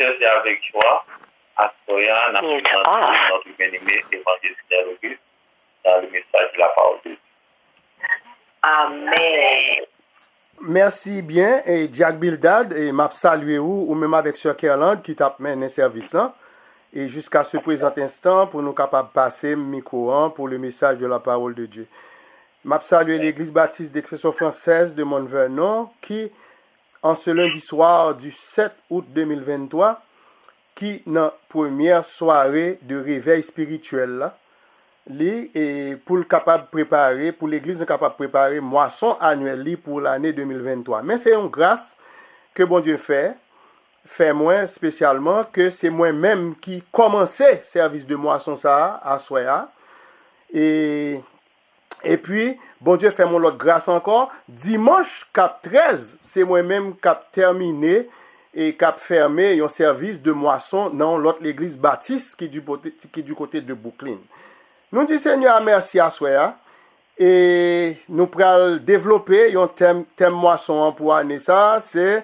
frères, c'est avec joie. À Soya, notre bien-aimé évangéliste Auguste, dans le message de la parole de Dieu. Amen. Merci bien, et Jack Bildad, et m'a salué ou même avec Sir Kerland qui t'a mené service là. Et jusqu'à ce présent instant, pour nous capables de passer le micro pour le message de la parole de Dieu. M'a salué l'Église baptiste d'Expression française de Mont-Vernon, qui, en ce lundi soir du 7 août 2023, qui, dans la première soirée de réveil spirituel, là, et pour le capable préparer, pour l'Église capable de préparer moisson annuelle pour l'année 2023. Mais c'est une grâce que bon Dieu fait moi spécialement, que c'est moi-même qui commençais service de moisson ça à Soya. Et puis, bon Dieu fait mon l'autre grâce encore. Dimanche cap 13, c'est moi-même cap terminé et cap fermé un service de moisson dans l'autre l'église baptiste qui est du côté de Brooklyn. Nous disons Seigneur merci à Soya et nous pourrons développer un thème moisson pour année ça, c'est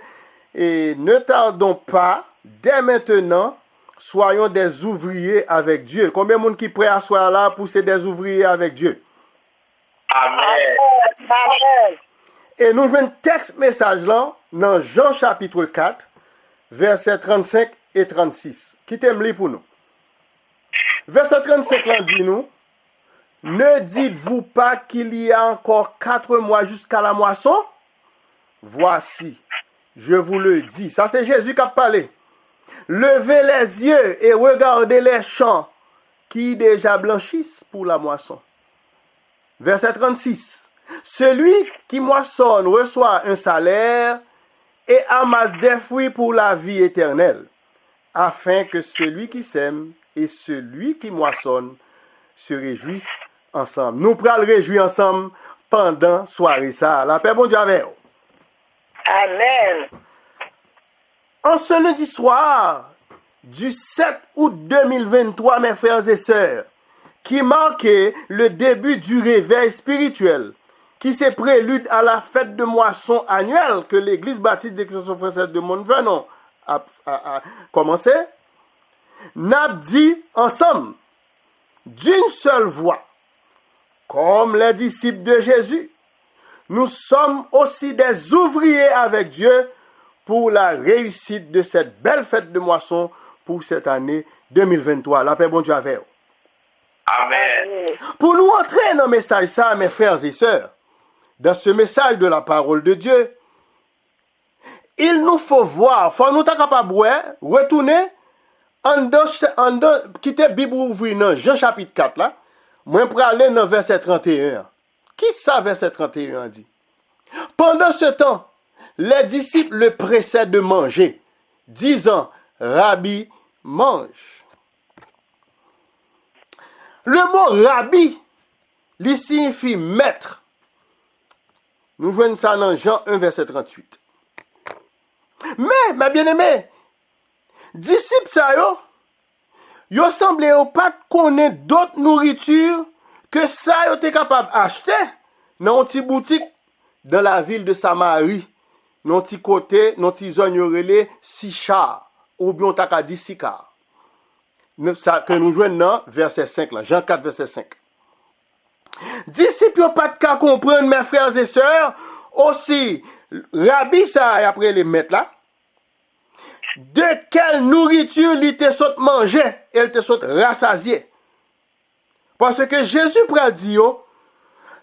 et ne tardons pas, dès maintenant, soyons des ouvriers avec Dieu. Combien de monde qui prêt à soir là pour ser des ouvriers avec Dieu? Amen. Amen. Et nous venons texte message là dans Jean chapitre 4, versets 35 et 36. Qui t'aime lire pour nous? Verset 35 là dit nous, ne dites-vous pas qu'il y a encore 4 mois jusqu'à la moisson? Voici. Je vous le dis. Ça, c'est Jésus qui a parlé. Levez les yeux et regardez les champs qui déjà blanchissent pour la moisson. Verset 36. Celui qui moissonne reçoit un salaire et amasse des fruits pour la vie éternelle, afin que celui qui sème et celui qui moissonne se réjouissent ensemble. Nous pourrons le réjouir ensemble pendant soirée ça. La paix, bon Dieu avec vous. Amen. En ce lundi soir du 7 août 2023, mes frères et sœurs, qui marquait le début du réveil spirituel, qui s'est prélude à la fête de moisson annuelle que l'Église baptiste d'Expression française de Mont-Vernon a commencé, n'a dit ensemble, d'une seule voix, comme les disciples de Jésus, nous sommes aussi des ouvriers avec Dieu pour la réussite de cette belle fête de moisson pour cette année 2023. La paix, bon Dieu avec vous. Amen. Pour nous entrer dans le message ça, mes frères et sœurs, dans ce message de la parole de Dieu, il nous faut voir, faut nous être capable de retourner quitter la Bible ouvrir dans Jean chapitre 4 là, moi pour aller dans verset 31. Qui ça verset 31 dit? Pendant ce temps, les disciples le pressaient de manger, disant, Rabbi, mange. Le mot Rabbi, il signifie maître. Nous voyons ça dans Jean 1, verset 38. Mais, mes bien-aimés, disciples ça yo semblé pas connaître d'autres nourritures que ça yo était capable d'acheter dans une petite boutique dans la ville de Samarie, dans un petit côté, dans un petit zone relé Sichar, ou bien on t'a dit Sicar. Ça que nous jouons dans verset 5 là, Jean 4 verset 5. Disciples pas de cas comprendre mes frères et sœurs, aussi Rabbi ça après les mettre là. De quelle nourriture il te saute manger, elle te saute rassasier. Parce que Jésus prédit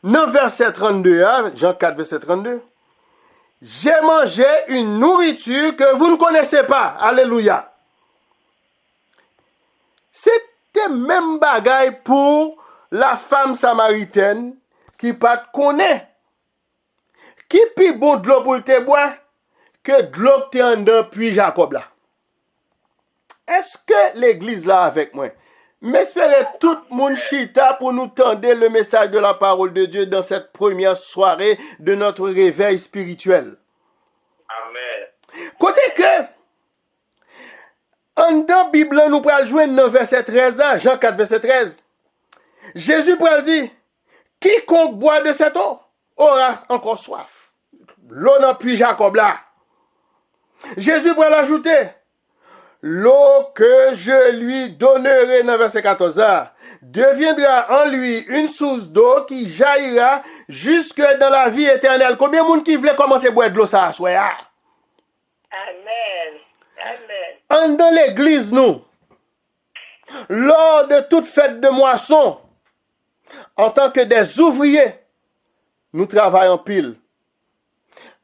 dans verset 32, Jean 4 verset 32, j'ai mangé une nourriture que vous ne connaissez pas. Alléluia. C'était même bagaille pour la femme samaritaine qui pas connaît. Qui pi bon de l'eau pour te boire que de l'eau que te en dedans puis Jacob là. Est-ce que l'église là avec moi? M'espérer tout le monde chita pour nous tendre le message de la parole de Dieu dans cette première soirée de notre réveil spirituel. Amen. Côté que, en dans Bible, nous pourrons jouer dans verset 13, là, Jean 4, verset 13. Jésus pourra dire, quiconque boit de cette eau aura encore soif. L'eau n'a plus Jacob là. Jésus pourra l'ajouter, l'eau que je lui donnerai, dans verset 14, deviendra en lui une source d'eau qui jaillira jusque dans la vie éternelle. Combien de monde qui voulait commencer à boire de l'eau ça, soya? Amen. Amen. En dans l'église, nous, lors de toute fête de moisson, en tant que des ouvriers, nous travaillons en pile.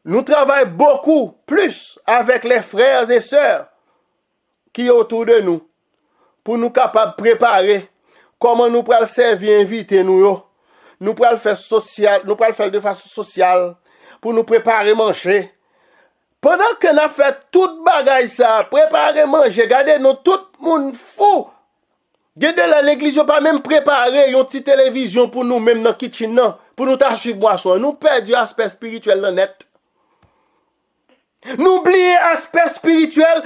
Nous travaillons beaucoup plus avec les frères et sœurs qui sont autour de nous pour nous capables de préparer comment nous pourrons servir, inviter nous. Nous pourrons le faire social, nous pourrons le faire de façon sociale pour nous préparer manger. Pendant que nous fait toute bagaille ça, préparer manger, regardez nous tout le monde fou. Regardez là l'église n'a pas même préparé une petite télévision pour nous même dans le kitchen non, pour nous t'acheter boisson. Nous perdons l'aspect spirituel dans net. N'oubliez l'aspect spirituel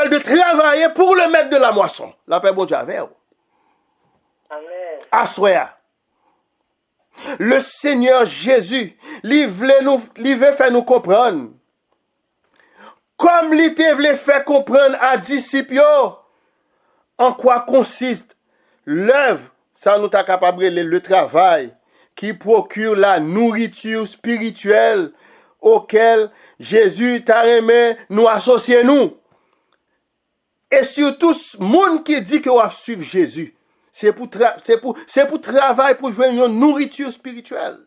de travailler pour le maître de la moisson. La paix bon Dieu avec vous. Amen. Assoya. Le Seigneur Jésus, il veut faire nous comprendre. Comme il voulait faire comprendre à disciples en quoi consiste l'œuvre, ça nous t'a capable le travail qui procure la nourriture spirituelle auquel Jésus t'a aimé nous associer nous. Et surtout, ce monde qui dit que va suivre Jésus, c'est pour travailler pour jouer une nourriture spirituelle.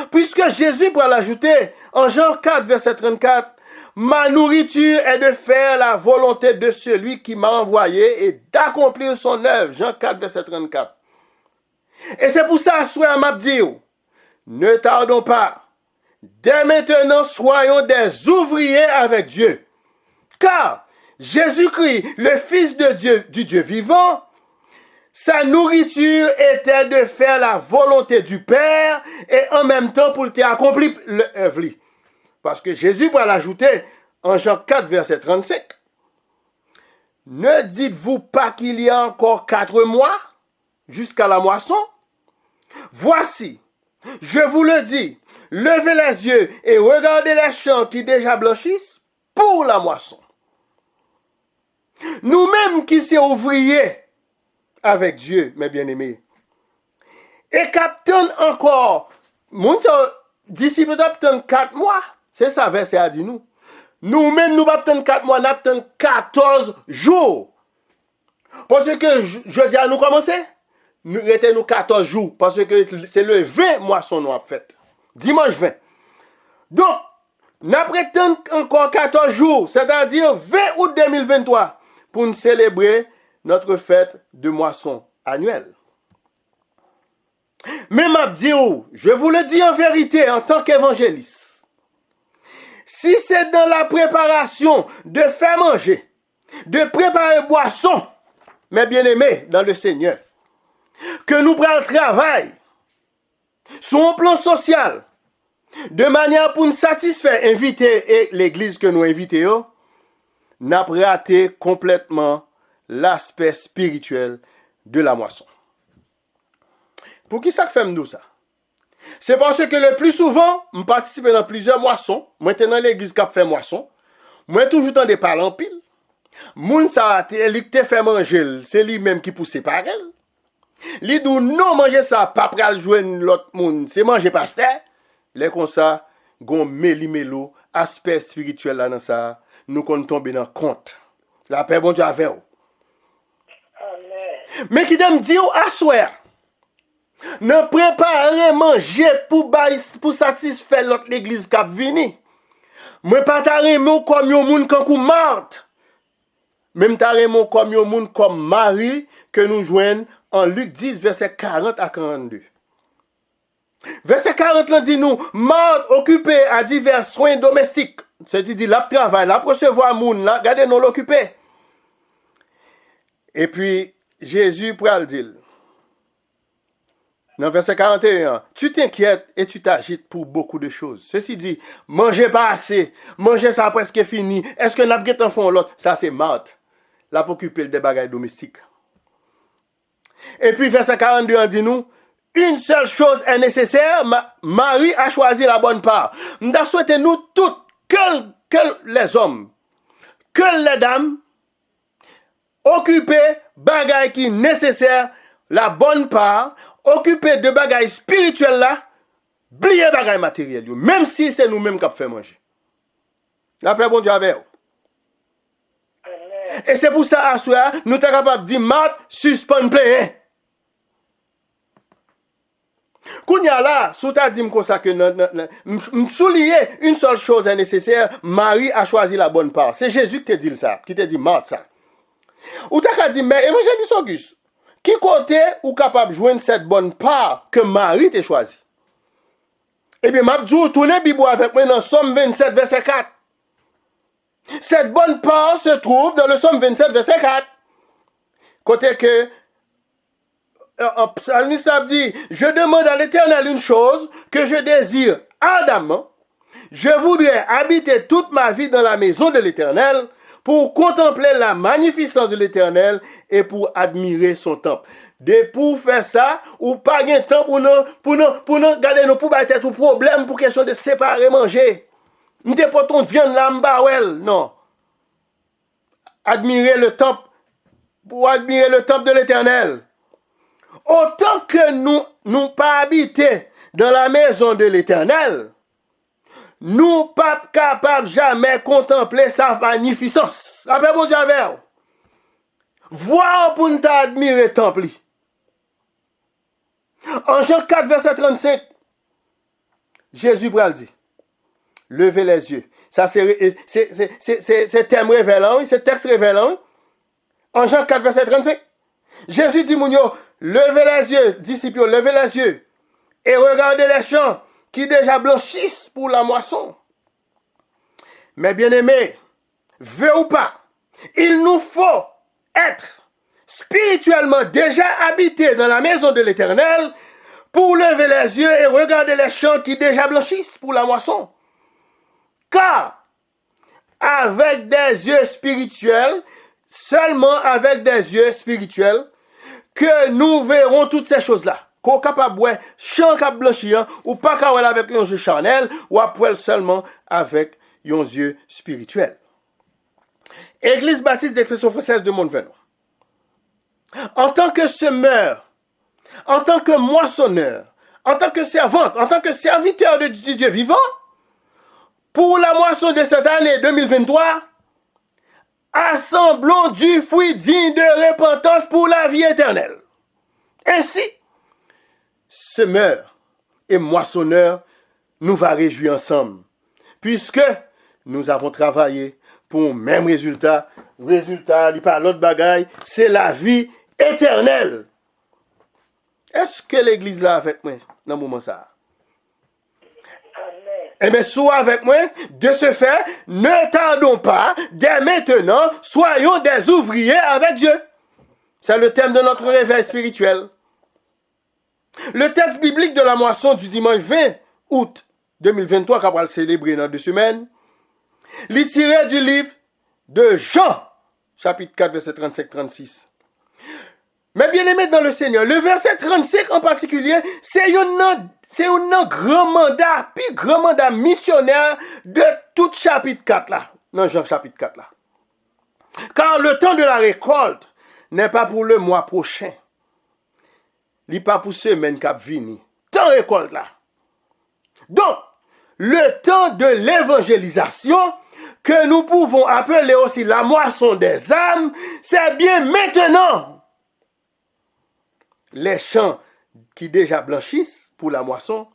Puisque Jésus, pour l'ajouter, en Jean 4, verset 34, ma nourriture est de faire la volonté de celui qui m'a envoyé et d'accomplir son œuvre. Jean 4, verset 34. Et c'est pour ça, soyons m'a dit, ne tardons pas. Dès maintenant, soyons des ouvriers avec Dieu. Car Jésus-Christ, le Fils de Dieu, du Dieu vivant, sa nourriture était de faire la volonté du Père et en même temps pour accomplir l'œuvre. Parce que Jésus va l'ajouter en Jean 4, verset 35. Ne dites-vous pas qu'il y a encore 4 mois jusqu'à la moisson? Voici, je vous le dis, levez les yeux et regardez les champs qui déjà blanchissent pour la moisson. Nous-mêmes qui sommes ouvriers avec Dieu, mes bien-aimés, et captain encore, mon disciple d'obtenir 4 mois, c'est ça verset a dit nous. Nous-mêmes, nous n'obtenons 4 mois, nous obtenons 14 jours. Parce que, je dis à nous commencer, nous retenons 14 jours, parce que c'est le 20 moisson nous avons fait. Dimanche 20. Donc, nous prétendons encore 14 jours, c'est-à-dire 20 août 2023, pour nous célébrer notre fête de moisson annuelle. Mais je vous le dis en vérité, en tant qu'évangéliste, si c'est dans la préparation de faire manger, de préparer boisson, mes bien-aimés dans le Seigneur, que nous prenons le travail sur un plan social, de manière pour nous satisfaire, inviter et l'église que nous invitons, n'a raté complètement l'aspect spirituel de la moisson. Pour qui ça fait nous ça? C'est parce que le plus souvent, je participe dans plusieurs moissons. Moi, j'étais dans l'église qui fait moisson. Moi, toujours dans des parents en pile. Moun ça, il te fait manger, c'est lui-même qui pousse par elle. Li dou non manger ça, pas pral joindre l'autre monde, c'est manger pasteur. Les comme ça, gon méli-mélo, aspect spirituel là dans ça, nous qu'on tomber dans compte. La paix bon Dieu avec vous. Amen. Mais qui t'aime dire à soir, ne préparer manger pour satisfaire l'autre l'église qui a vini. Moi pas t'arrêter comme yon moun kankou Marthe. Même t'arrêter comme yon moun comme Marie que nous joignons en Luc 10 verset 40 à 42. Verset 40 là dit nous, Marthe occupée à divers soins domestiques. C'est-à-dire la travail, la recevoir moun là, regardez nous l'occuper. Et puis Jésus pral dire dans verset 41, tu t'inquiètes et tu t'agites pour beaucoup de choses. Ceci dit, mangez pas assez, mangez ça presque fini. Est-ce que n'a pas font l'autre? Ça c'est Marthe. La pour occuper des bagages domestiques. Et puis verset 42 dit nous, une seule chose est nécessaire, Marie a choisi la bonne part. Nous souhaitons nous toutes que les hommes, que les dames, occuper bagaille qui nécessaire, la bonne part, occuper de bagaille spirituelle là, oublier bagaille matérielle, même si c'est nous-mêmes qui fait manger. La paix bon Dieu avec vous. Et c'est pour ça, à soi, nous sommes capables de dire, Marthe, suspend plein. Kounya là, sous ta dit comme ça que souligner une seule chose est nécessaire, Marie a choisi la bonne part. C'est Jésus qui te dit ça, qui te dit Marthe ça. Ou t'as dit, mais évangéliste Auguste, qui côté ou capable de joindre cette bonne part que Marie t'a choisi? Eh bien, m'a dit, tournez Bible avec moi dans Somme 27, verset 4. Cette bonne part se trouve dans le Somme 27, verset 4. Côté que, psalmiste a dit, je demande à l'Éternel une chose que je désire ardemment. Je voudrais habiter toute ma vie dans la maison de l'Éternel pour contempler la magnificence de l'Éternel et pour admirer son temple. Pour faire ça, ou pas de temps pour nous garder nos pour battre tout problème pour question de séparer manger. Nous ne pas ton viande lambawel, non. Admirer le temple, pour admirer le temple de l'Éternel. Autant que nous pas habiter dans la maison de l'Éternel, nous pas capables jamais contempler sa magnificence. Après bon Dieu, voir pour nous admirer le temple. En Jean 4, verset 35, Jésus pral dit, levez les yeux. Ça c'est thème révélant, c'est texte révélant. En Jean 4, verset 35, Jésus dit, mounio, levez les yeux, disciples, levez les yeux et regardez les champs qui déjà blanchissent pour la moisson. Mais bien aimés, veut ou pas, il nous faut être spirituellement déjà habités dans la maison de l'Éternel pour lever les yeux et regarder les champs qui déjà blanchissent pour la moisson. Car avec des yeux spirituels, seulement avec des yeux spirituels, que nous verrons toutes ces choses-là. Qu'on capable ouais, champ cap blanchi ou pas qu'à avec un yeux charnel ou après seulement avec un yeux spirituel. Église baptiste d'expression française de Montvenon. En tant que semeur, en tant que moissonneur, en tant que servante, en tant que serviteur du Dieu vivant, pour la moisson de cette année 2023, assemblons du fruit digne de repentance pour la vie éternelle. Ainsi, semeurs et moissonneurs, nous va réjouir ensemble, puisque nous avons travaillé pour un même résultat. Résultat, il n'y a pas l'autre bagaille, c'est la vie éternelle. Est-ce que l'église là avec moi dans le moment ça? Eh bien, sois avec moi, de ce fait, ne tardons pas, dès maintenant, soyons des ouvriers avec Dieu. C'est le thème de notre réveil spirituel. Le texte biblique de la moisson du dimanche 20 août 2023, qu'on va le célébrer dans 2 semaines, il tiré du livre de Jean, chapitre 4, verset 35-36. Mais bien aimé dans le Seigneur, le verset 35 en particulier, c'est un grand mandat, puis grand mandat missionnaire de tout chapitre 4 là, dans Jean chapitre 4 là. Car le temps de la récolte n'est pas pour le mois prochain. Il n'est pas pour semaine qui vini. Temps récolte là. Donc, le temps de l'évangélisation, que nous pouvons appeler aussi la moisson des âmes, c'est bien maintenant. Les champs qui déjà blanchissent pour la moisson,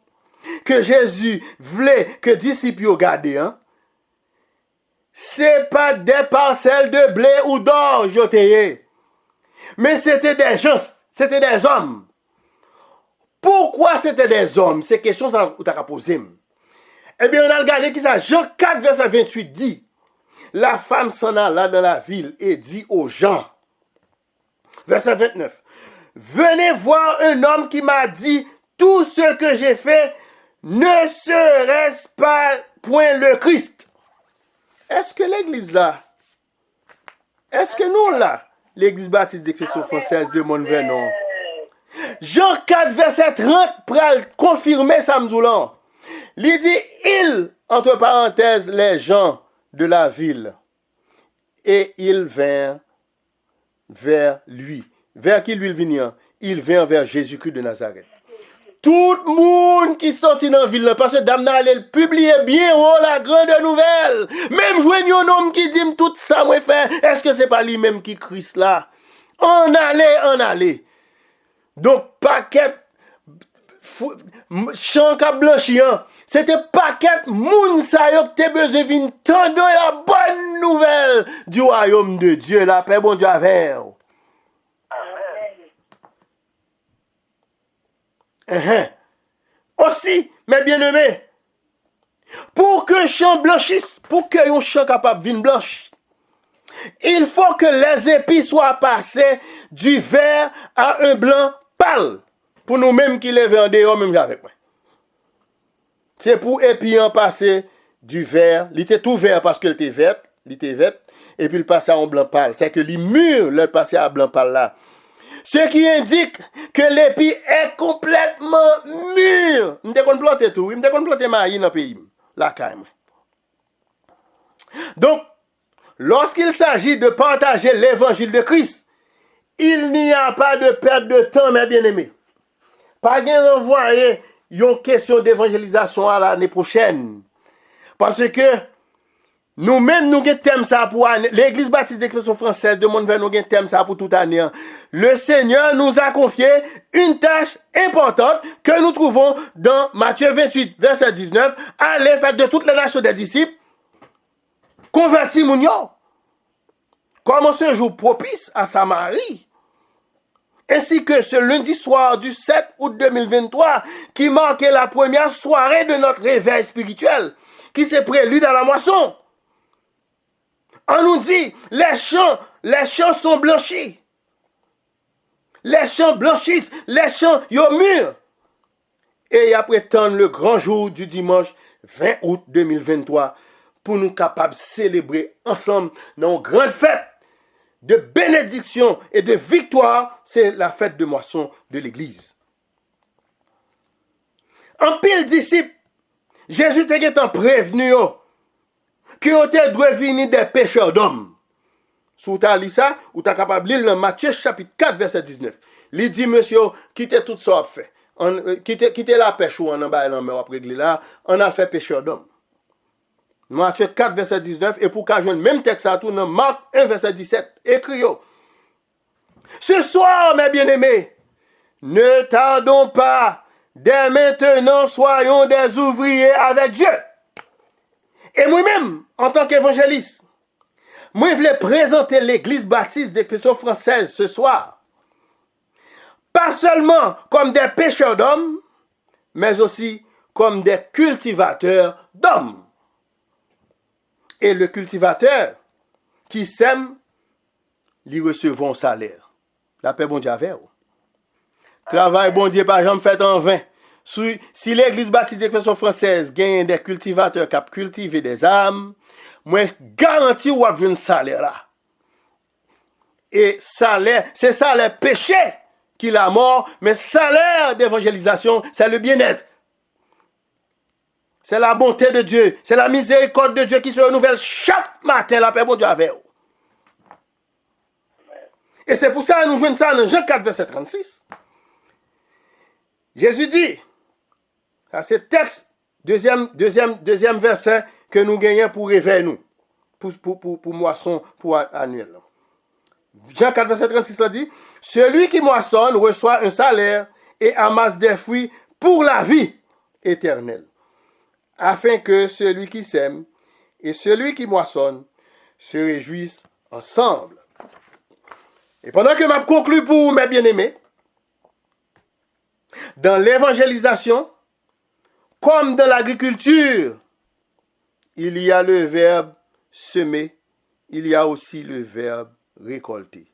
que Jésus voulait que disciples regardent, hein? C'est pas des parcelles de blé ou d'or, mais c'était des gens, c'était des hommes. Pourquoi c'était des hommes? C'est question que tu as posée. Eh bien, on a regardé qui ça. Jean 4, verset 28 dit, la femme s'en alla dans la ville et dit aux gens, verset 29, venez voir un homme qui m'a dit, tout ce que j'ai fait, ne serait-ce pas point le Christ? Est-ce que l'église là, est-ce que nous là, l'église baptiste d'expression française de Montvenon, Jean 4, verset 30, pour confirmer samedi là, il dit, il, entre parenthèses, les gens de la ville. et ils vinrent vers lui. Vers qui lui venir? Ils vinrent vers Jésus-Christ de Nazareth. Tout le monde qui sortit dans la ville, parce que dame allait le publier bien haut la grande nouvelle. Même joignez un homme qui dit tout ça, moi frère, est-ce que c'est pas lui-même qui Christ là? On allait. Donc, paquet, chant ka blanchi, c'était paquet moun sa yo qui te besoin vin tendre la bonne nouvelle du royaume de Dieu, la paix bon Dieu avec. Aussi, mes bien-aimés, pour que champ blanchisse, pour que un champ capable vin blanche, il faut que les épis soient passés du vert à un blanc pâle. Pour nous-mêmes qui les vendons, même avec moi. C'est pour épis en passer du vert, il était tout vert parce qu'il était vert, et puis il passait en blanc pâle. C'est que les murs, le passé à blanc pâle là. Ce qui indique que l'épi est complètement mûr. Je ne planter tout. Je ne planter maïs dans le pays. La caille. Donc, lorsqu'il s'agit de partager l'évangile de Christ, il n'y a pas de perte de temps, mes bien-aimés. Pas de renvoyer une question d'évangélisation à l'année prochaine. Parce que nous-mêmes, nous avons thème ça pour l'Église baptiste d'Expression française demande vers nous un thème ça pour toute année. Le Seigneur nous a confié une tâche importante que nous trouvons dans Matthieu 28, verset 19. Allez faire de toutes les nations des disciples. Convertis moun yo. Comme ce jour propice à Samarie. Ainsi que ce lundi soir du 7 août 2023 qui marquait la première soirée de notre réveil spirituel qui s'est prélude à la moisson. On nous dit, les champs sont blanchis. Les champs blanchissent, les champs yo mûrs. Et après tendre le grand jour du dimanche 20 août 2023 pour nous capables de célébrer ensemble dans une grande fête de bénédiction et de victoire, c'est la fête de moisson de l'Église. En pile disciples, Jésus était prévenu que vous devez venir des pécheurs d'hommes. Si vous avez lu ça, vous êtes capable de lire dans Matthieu chapitre 4, verset 19. Il dit, monsieur, quittez tout ça, fait. Quittez la pêche ou on en bas, on a réglé là, on a fait pécheur d'hommes. Matthieu 4, verset 19, et pour qu'à joindre même texte à tout, dans Marc 1, verset 17, écrit. Ce soir, mes bien-aimés, ne tardons pas, dès maintenant, soyons des ouvriers avec Dieu. Et moi-même, en tant qu'évangéliste, moi, je voulais présenter l'Église baptiste d'Expression française ce soir. Pas seulement comme des pêcheurs d'hommes, mais aussi comme des cultivateurs d'hommes. Et le cultivateur qui sème, lui recevra un salaire. La paix bon Dieu avec vous. Travail bon Dieu pas jamais fait en vain. Si l'Église baptiste d'Expression française gagne des cultivateurs qui cultivent des âmes, moi garantis ou avoir un salaire là. Et salaire, c'est salaire péché qui la mort, mais salaire d'évangélisation, c'est le bien-être. C'est la bonté de Dieu, c'est la miséricorde de Dieu qui se renouvelle chaque matin, la paix bon Dieu avec vous. Et c'est pour ça que nous jouons ça dans Jean 4, verset 36. Jésus dit, ça c'est texte, deuxième verset que nous gagnons pour réveiller nous, pour moisson, pour annuel. Jean 4, verset 36, ça dit, celui qui moissonne reçoit un salaire et amasse des fruits pour la vie éternelle, afin que celui qui sème et celui qui moissonne se réjouissent ensemble. Et pendant que je conclue pour mes bien-aimés, dans l'évangélisation, comme dans l'agriculture, il y a le verbe semer, il y a aussi le verbe récolter.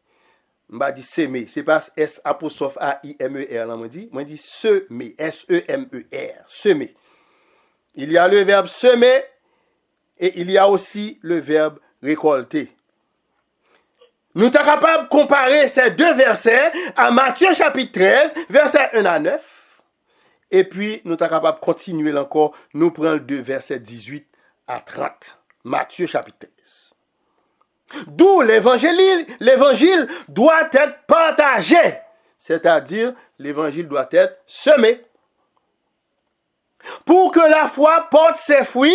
Je dis semer, c'est pas S apostrophe A-I-M-E-R, là, moi dit semer, S-E-M-E-R, semer. Il y a le verbe semer et il y a aussi le verbe récolter. Nous sommes capables de comparer ces deux versets à Matthieu chapitre 13, versets 1 à 9. Et puis, nous sommes capables de continuer encore. Nous prenons le 2 versets 18 à 30. Matthieu chapitre 13. D'où l'évangile doit être partagé. C'est-à-dire, l'évangile doit être semé. Pour que la foi porte ses fruits,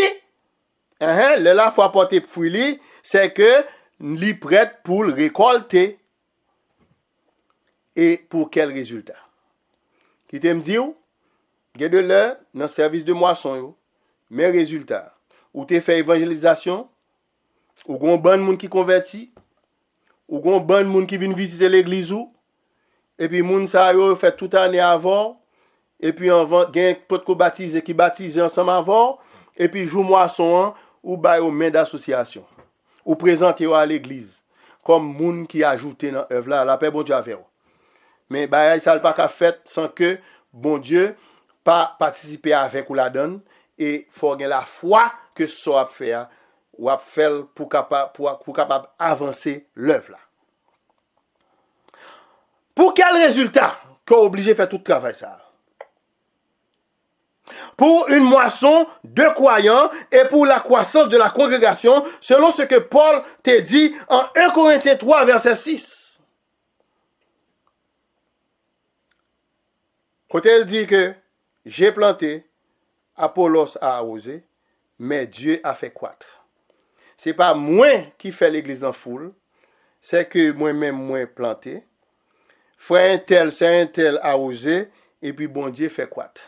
la foi porte ses fruits, c'est que l'y prête pour le récolter. Et pour quel résultat? Qui t'aime dire, il y a de l'heure dans le service de moisson, mais résultat, ou tu fait évangélisation, ou gon bon monde qui converti, ou gon bon monde qui vient visiter l'église ou, et puis moun sa yo fait toute année avant, et puis on va gen pot ko baptisé qui baptisé ensemble avant, et puis jou moisson ou bay au main d'association, ou présenter à l'église comme moun qui ajouté dans œuvre là, la paix bon Dieu avec. Mais bah ça pas qu'à fait sans que bon Dieu pas participer avec ou la donne et faut gen la foi que ça a faire ou a fait pour capable avancer l'œuvre là. Pour quel résultat qu'on obligé de faire tout le travail ça? Pour une moisson de croyants et pour la croissance de la congrégation, selon ce que Paul t'a dit en 1 Corinthiens 3, verset 6. Quand elle dit que j'ai planté, Apollos a arrosé, mais Dieu a fait croître. C'est pas moi qui fait l'église en foule, c'est que moi-même moi planté. Frère un tel, c'est un tel arrosé, et puis bon Dieu fait croître.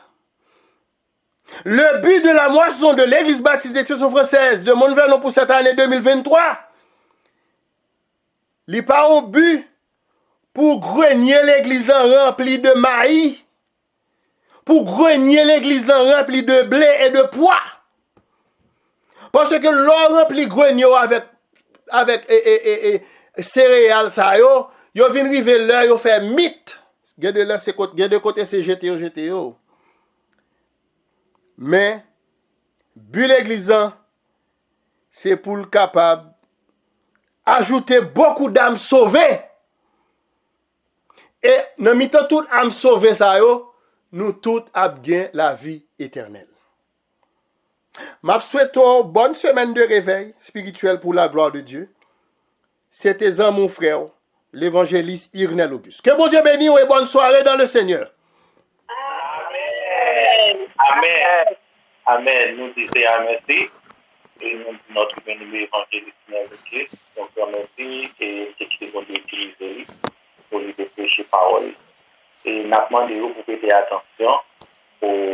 Le but de la moisson de l'église baptiste d'Expression française de Mont-Vernon pour cette année 2023, il n'est pas un but pour grenier l'église remplie de maïs, pour grenier l'église remplie de blé et de pois. Parce que l'on remplit grenier avec céréales, ça yo vient river l'heure, yo fait mythe. Gade là, c'est de côté c'est GTO. Mais, but l'église, c'est pour le capable ajouter beaucoup d'âmes sauvées. Et dans mi-temps toutes âmes sauvées, ça yo, nous toutes avons bien la vie éternelle. Je souhaite une bonne semaine de réveil spirituel pour la gloire de Dieu. C'était mon frère, l'évangéliste Irnel Auguste. Que bon Dieu bénisse et bonne soirée dans le Seigneur. Amen. Amen. Nous disons merci. Et nous, notre bien-aimé évangéliste Irnel Auguste, donc merci et c'est qui vont utiliser pour lui prêcher parole. Et nous demandons de vous prêter attention aux